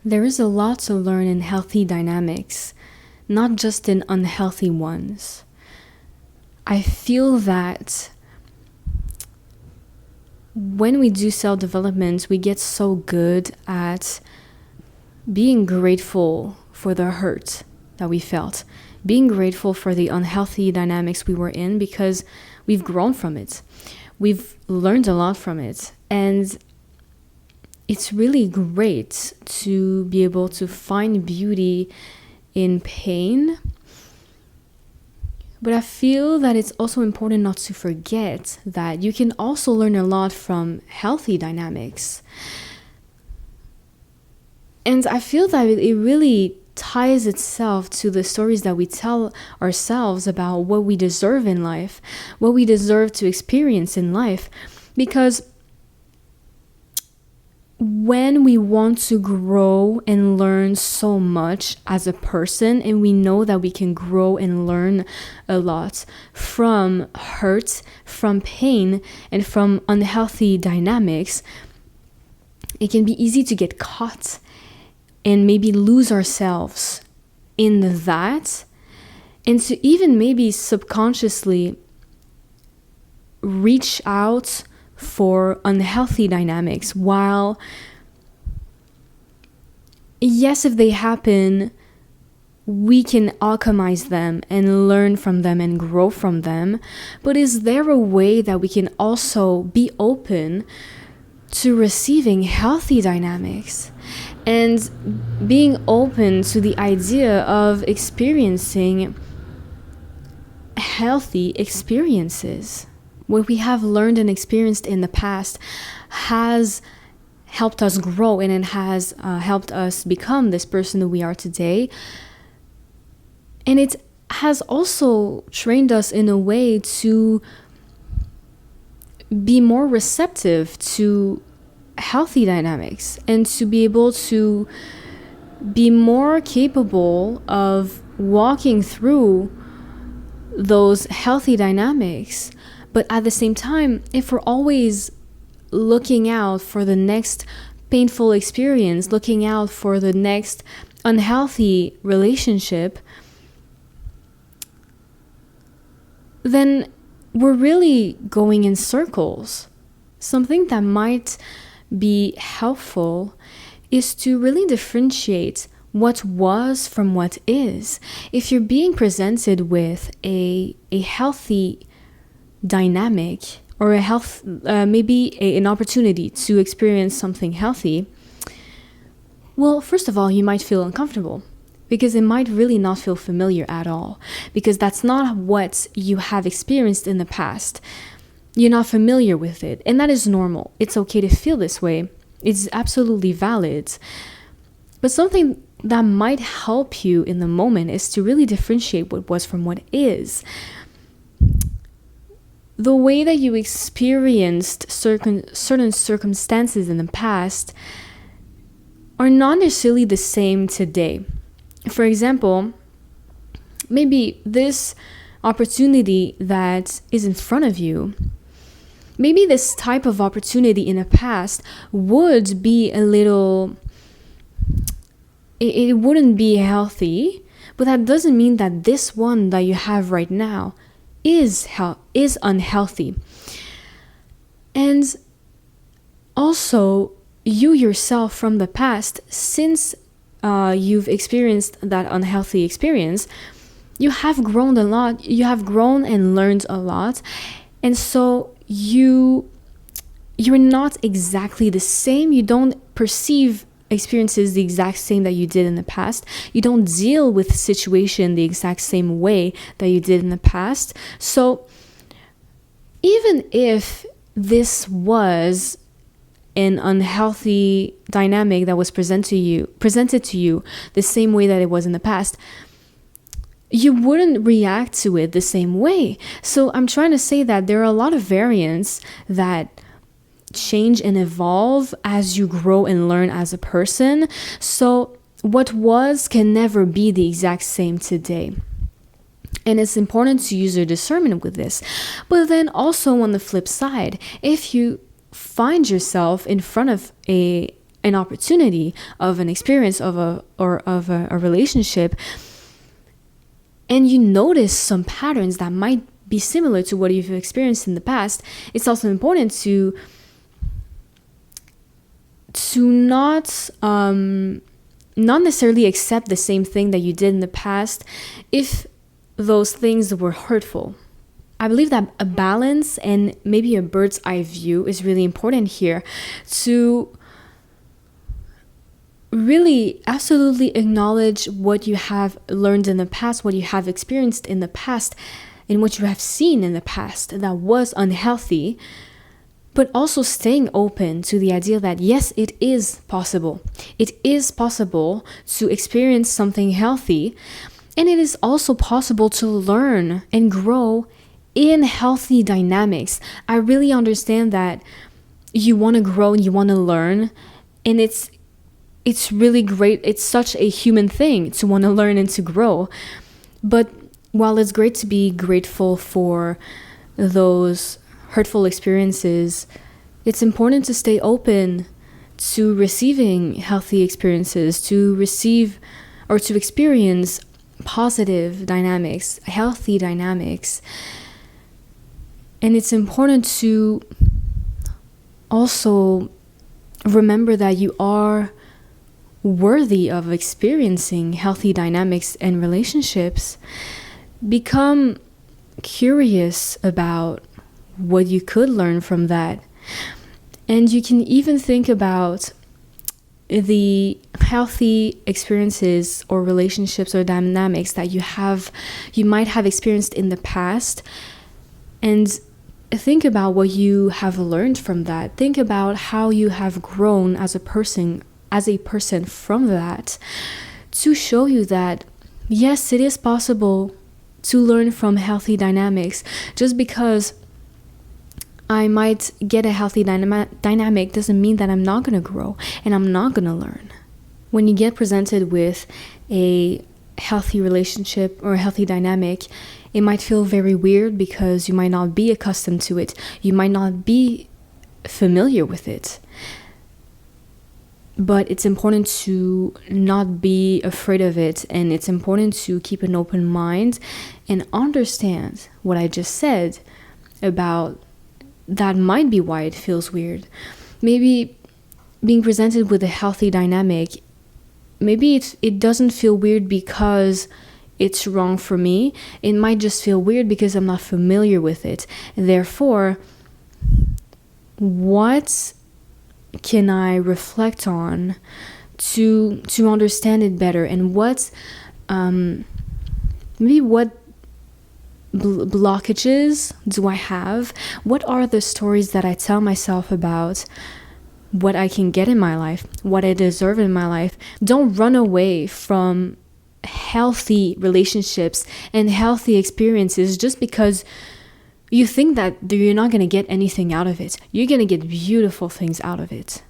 There is a lot to learn in healthy dynamics, not just in unhealthy ones. I feel that when we do self-development, we get so good at being grateful for the hurt that we felt, being grateful for the unhealthy dynamics we were in, because we've grown from it. We've learned a lot from it. And it's really great to be able to find beauty in pain. But I feel that it's also important not to forget that you can also learn a lot from healthy dynamics. And I feel that it really ties itself to the stories that we tell ourselves about what we deserve in life, what we deserve to experience in life. Because when we want to grow and learn so much as a person, and we know that we can grow and learn a lot from hurt, from pain, and from unhealthy dynamics, it can be easy to get caught and maybe lose ourselves in that, and to even maybe subconsciously reach out for unhealthy dynamics, while yes, if they happen, we can alchemize them and learn from them and grow from them. But is there a way that we can also be open to receiving healthy dynamics and being open to the idea of experiencing healthy experiences? What we have learned and experienced in the past has helped us grow, and it has helped us become this person that we are today. And it has also trained us in a way to be more receptive to healthy dynamics, and to be able to be more capable of walking through those healthy dynamics. But at the same time, if we're always looking out for the next painful experience, looking out for the next unhealthy relationship, then we're really going in circles. Something that might be helpful is to really differentiate what was from what is. If you're being presented with a healthy dynamic, or an opportunity to experience something healthy, well, first of all, you might feel uncomfortable, because it might really not feel familiar at all, because that's not what you have experienced in the past. You're not familiar with it, and that is normal. It's okay to feel this way. It's absolutely valid. But something that might help you in the moment is to really differentiate what was from what is. The way that you experienced certain circumstances in the past are not necessarily the same today. For example, maybe this opportunity that is in front of you, maybe this type of opportunity in the past would be it wouldn't be healthy, but that doesn't mean that this one that you have right now is unhealthy. And also, you yourself from the past, since you've experienced that unhealthy experience, you have grown a lot. You have grown and learned a lot. And so you're not exactly the same. You don't perceive experiences the exact same that you did in the past. You don't deal with situation the exact same way that you did in the past. So even if this was an unhealthy dynamic that was presented to you the same way that it was in the past, you wouldn't react to it the same way. So I'm trying to say that there are a lot of variants that change and evolve as you grow and learn as a person. So what was can never be the exact same today. And it's important to use your discernment with this. But then also on the flip side, if you find yourself in front of a an opportunity, of an experience, of a relationship, and you notice some patterns that might be similar to what you've experienced in the past, it's also important to not necessarily accept the same thing that you did in the past if those things were hurtful. I believe that a balance and maybe a bird's eye view is really important here, to really absolutely acknowledge what you have learned in the past, what you have experienced in the past, and what you have seen in the past that was unhealthy, but also staying open to the idea that yes, it is possible. It is possible to experience something healthy, and it is also possible to learn and grow in healthy dynamics. I really understand that you want to grow and you want to learn, and it's really great. It's such a human thing to want to learn and to grow. But while it's great to be grateful for those hurtful experiences, it's important to stay open to receiving healthy experiences, to receive or to experience positive dynamics, healthy dynamics. And it's important to also remember that you are worthy of experiencing healthy dynamics and relationships. Become curious about what you could learn from that. And you can even think about the healthy experiences or relationships or dynamics that you might have experienced in the past, and think about what you have learned from that. Think about how you have grown as a person from that, to show you that yes, it is possible to learn from healthy dynamics. Just because I might get a healthy dynamic doesn't mean that I'm not going to grow and I'm not going to learn. When you get presented with a healthy relationship or a healthy dynamic, it might feel very weird because you might not be accustomed to it. You might not be familiar with it. But it's important to not be afraid of it, and it's important to keep an open mind and understand what I just said about that might be why it feels weird. Maybe being presented with a healthy dynamic, maybe it doesn't feel weird because it's wrong for me. It might just feel weird because I'm not familiar with it. Therefore, what can I reflect on to understand it better, and what blockages do I have? What are the stories that I tell myself about what I can get in my life, what I deserve in my life? Don't run away from healthy relationships and healthy experiences just because you think that you're not going to get anything out of it. You're going to get beautiful things out of it.